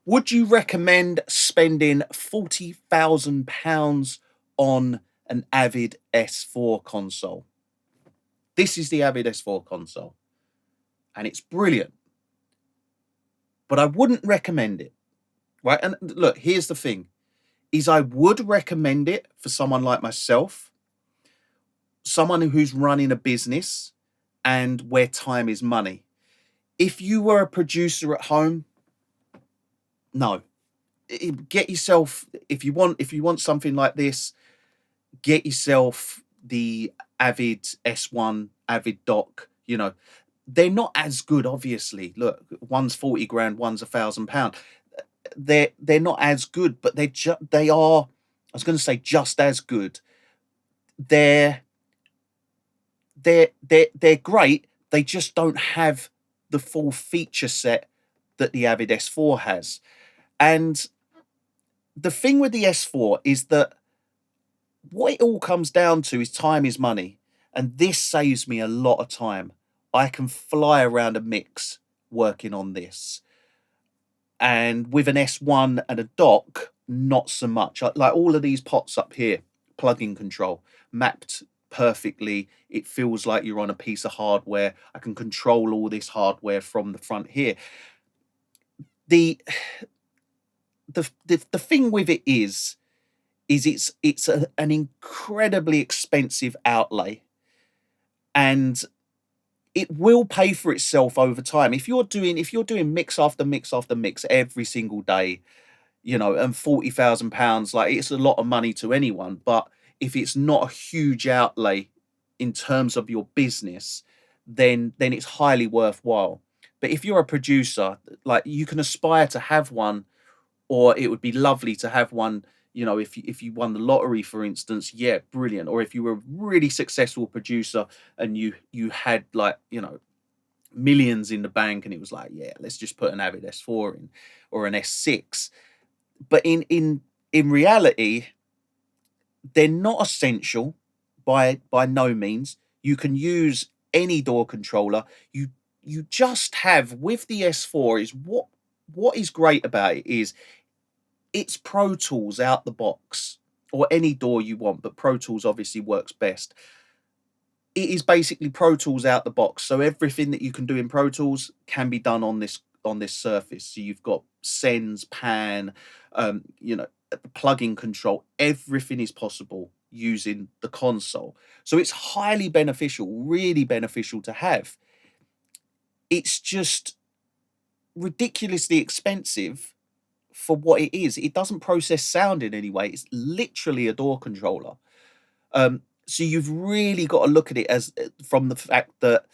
Would you recommend spending £40,000 on an Avid S4 console? This is the Avid S4 console, and it's brilliant, but I wouldn't recommend it. Right? And look, here's the thing: is I would recommend it for someone like myself, someone who's running a business and where time is money. If you were a producer at home, no. Get yourself, if you want something like this, get yourself the Avid S1, Avid Dock. They're not as good, obviously. Look, one's 40 grand, one's £1,000. They're not as good, but they are. I was going to say just as good. They're they're great. They just don't have the full feature set that the Avid S4 has. And the thing with the S4 is that what it all comes down to is time is money. And this saves me a lot of time. I can fly around a mix working on this. And with an S1 and a dock, not so much. Like all of these pots up here, plug-in control, mapped perfectly. It feels like you're on a piece of hardware. I can control all this hardware from the front here. The the thing with it is an incredibly expensive outlay, and it will pay for itself over time. If you're doing mix after mix after mix every single day, and £40,000, like, it's a lot of money to anyone. But if it's not a huge outlay in terms of your business, then it's highly worthwhile. But if you're a producer, like, you can aspire to have one, or it would be lovely to have one. If you won the lottery, for instance, yeah, brilliant. Or if you were a really successful producer and you had, like, millions in the bank, and it was like, yeah, let's just put an Avid S4 in, or an S6. But in reality, they're not essential by no means. You can use any door controller. You just have, with the S4, is what is great about it is it's Pro Tools out the box, or any door you want, but Pro Tools obviously works best. It is basically Pro Tools out the box, so everything that you can do in Pro Tools can be done on this surface. So you've got sends, pan, plug-in control. Everything is possible using the console, so it's highly beneficial, really beneficial to have. It's just ridiculously expensive for what it is. It doesn't process sound in any way. It's literally a door controller. So you've really got to look at it as, from the fact that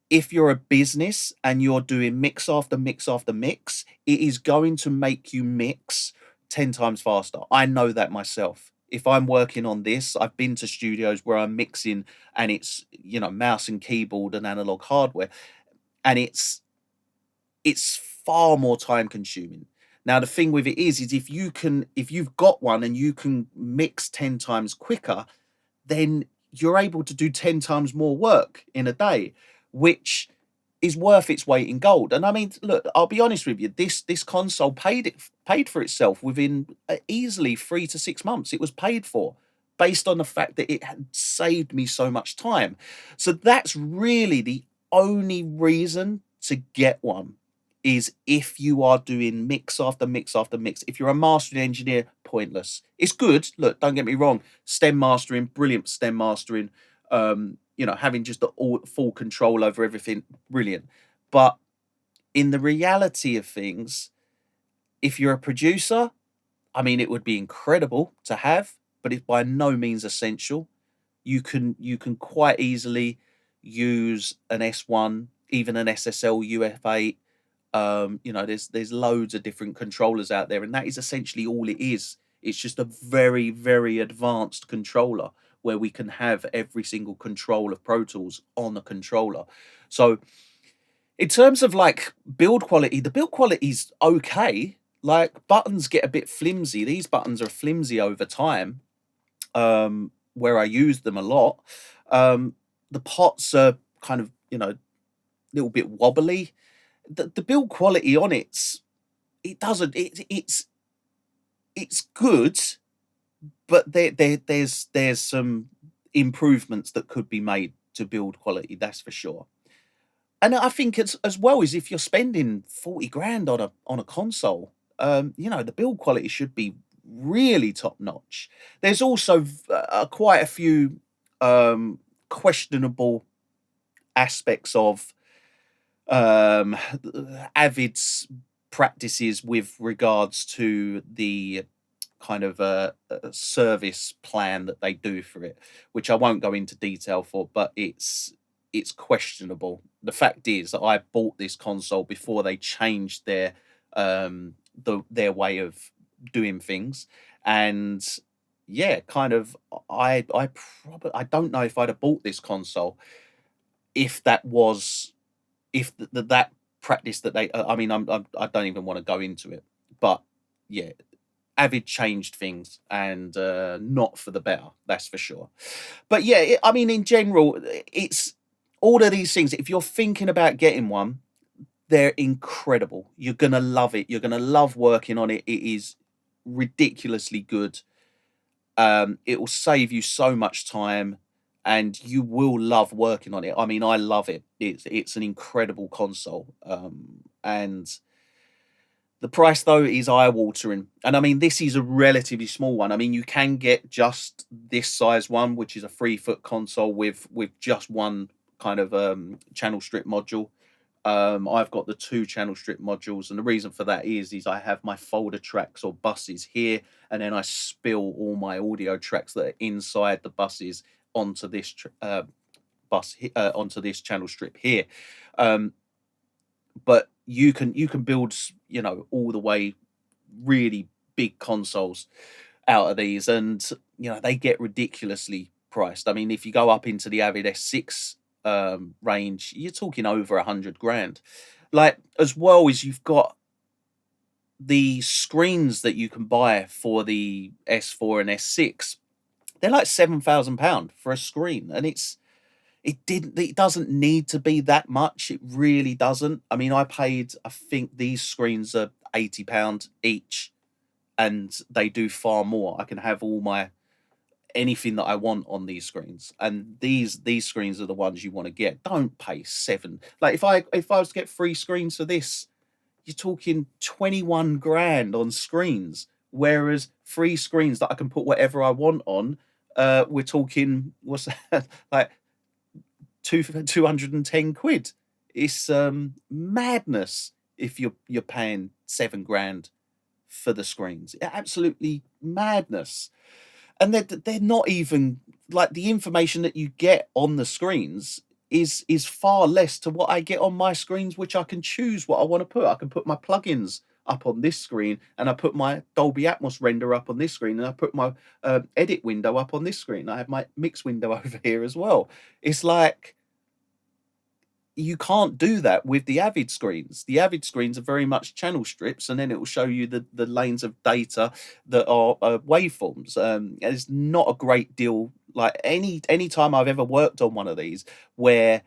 if you're a business and you're doing mix after mix after mix, it is going to make you mix 10 times faster. I know that myself. If I'm working on this, I've been to studios where I'm mixing, and it's, mouse and keyboard and analog hardware, and it's far more time consuming. Now, the thing with it is if you've got one and you can mix 10 times quicker, then you're able to do 10 times more work in a day, which is worth its weight in gold. And I mean, look, I'll be honest with you, this console paid for itself within easily 3 to 6 months. It was paid for, based on the fact that it had saved me so much time. So that's really the only reason to get one, is if you are doing mix after mix after mix. If you're a mastering engineer, pointless. It's good. Look, don't get me wrong. Stem mastering, brilliant stem mastering. Having just full control over everything, brilliant. But in the reality of things, if you're a producer, I mean, it would be incredible to have, but it's by no means essential. You can quite easily use an S1, even an SSL UF8. There's loads of different controllers out there, and that is essentially all it is. It's just a very, very advanced controller where we can have every single control of Pro Tools on the controller. So in terms of, like, build quality, the build quality is okay. Like, buttons get a bit flimsy. These buttons are flimsy over time, where I use them a lot. The pots are kind of, a little bit wobbly. The build quality on it's it doesn't. It's good, but there's some improvements that could be made to build quality. That's for sure. And I think it's as well as if you're spending 40 grand on a console, the build quality should be really top notch. There's also quite a few questionable aspects of um, Avid's practices with regards to the kind of service plan that they do for it, which I won't go into detail for, but it's questionable. The fact is that I bought this console before they changed their way of doing things, and yeah, kind of I don't know if I'd have bought this console if that was if that practice that they I mean I don't even want to go into it, but yeah, Avid changed things and not for the better, that's for sure. But yeah, I mean, in general, it's all of these things. If you're thinking about getting one, they're incredible. You're gonna love it. You're gonna love working on it. It is ridiculously good. It will save you so much time, and you will love working on it. I mean, I love it. It's an incredible console, and the price though is eye-watering, and I mean this is a relatively small one. I mean you can get just this size one, which is a 3 foot console with just one kind of channel strip module. I've got the two channel strip modules, and the reason for that is I have my folder tracks or buses here, and then I spill all my audio tracks that are inside the buses onto this onto this channel strip here. Um, but you can build all the way really big consoles out of these, and they get ridiculously priced. I mean, if you go up into the Avid S6 range, you're talking over 100 grand. Like, as well as you've got the screens that you can buy for the S4 and S6, they're like £7,000 for a screen, and it doesn't need to be that much. It really doesn't. I mean, I think these screens are £80 each, and they do far more. I can have all my anything that I want on these screens, and these screens are the ones you want to get. Don't pay seven. Like, if I was to get 3 screens for this, you're talking 21 grand on screens. Whereas 3 screens that I can put whatever I want on, we're talking, what's that, like 210 quid. It's madness if you're paying 7 grand for the screens. Absolutely madness. And they're not even like, the information that you get on the screens is far less to what I get on my screens, which I can choose what I want to put. I can put my plugins up on this screen, and I put my Dolby Atmos render up on this screen, and I put my edit window up on this screen. I have my mix window over here as well. It's like, you can't do that with the Avid screens. The Avid screens are very much channel strips, and then it will show you the lanes of data that are waveforms. It's not a great deal. Like, any time I've ever worked on one of these where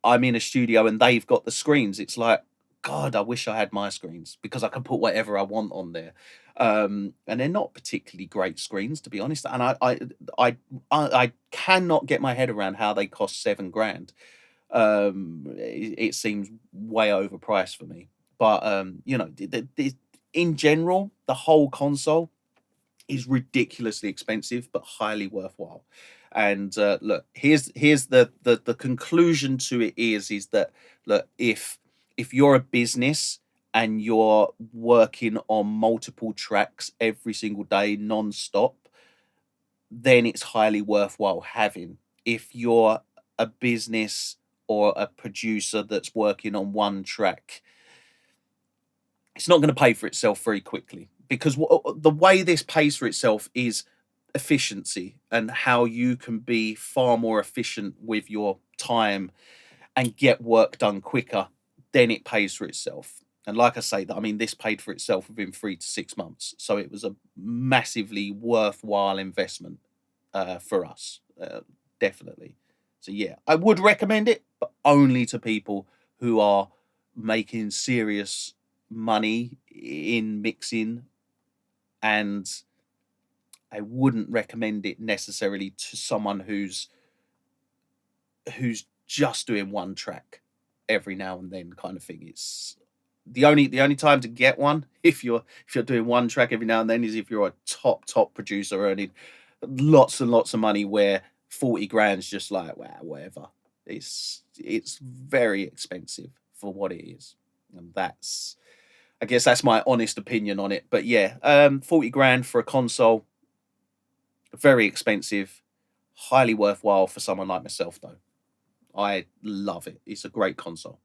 I'm in a studio and they've got the screens, it's like, God, I wish I had my screens, because I can put whatever I want on there. And they're not particularly great screens, to be honest. And I cannot get my head around how they cost 7 grand. It seems way overpriced for me. But in general, the whole console is ridiculously expensive, but highly worthwhile. And look, here's the conclusion to it is that, look, if you're a business and you're working on multiple tracks every single day non-stop, then it's highly worthwhile having. If you're a business or a producer that's working on one track, it's not going to pay for itself very quickly, because the way this pays for itself is efficiency, and how you can be far more efficient with your time and get work done quicker. Then it pays for itself. And like I say, I mean, this paid for itself within 3 to 6 months, so it was a massively worthwhile investment for us, definitely. So yeah, I would recommend it, but only to people who are making serious money in mixing, and I wouldn't recommend it necessarily to someone who's just doing one track every now and then kind of thing. It's the only time to get one if you're doing one track every now and then is if you're a top producer earning lots and lots of money, where 40 grand's just like, wow, whatever. It's very expensive for what it is. And that's, I guess that's my honest opinion on it. But yeah, 40 grand for a console, very expensive, highly worthwhile for someone like myself though. I love it. It's a great console.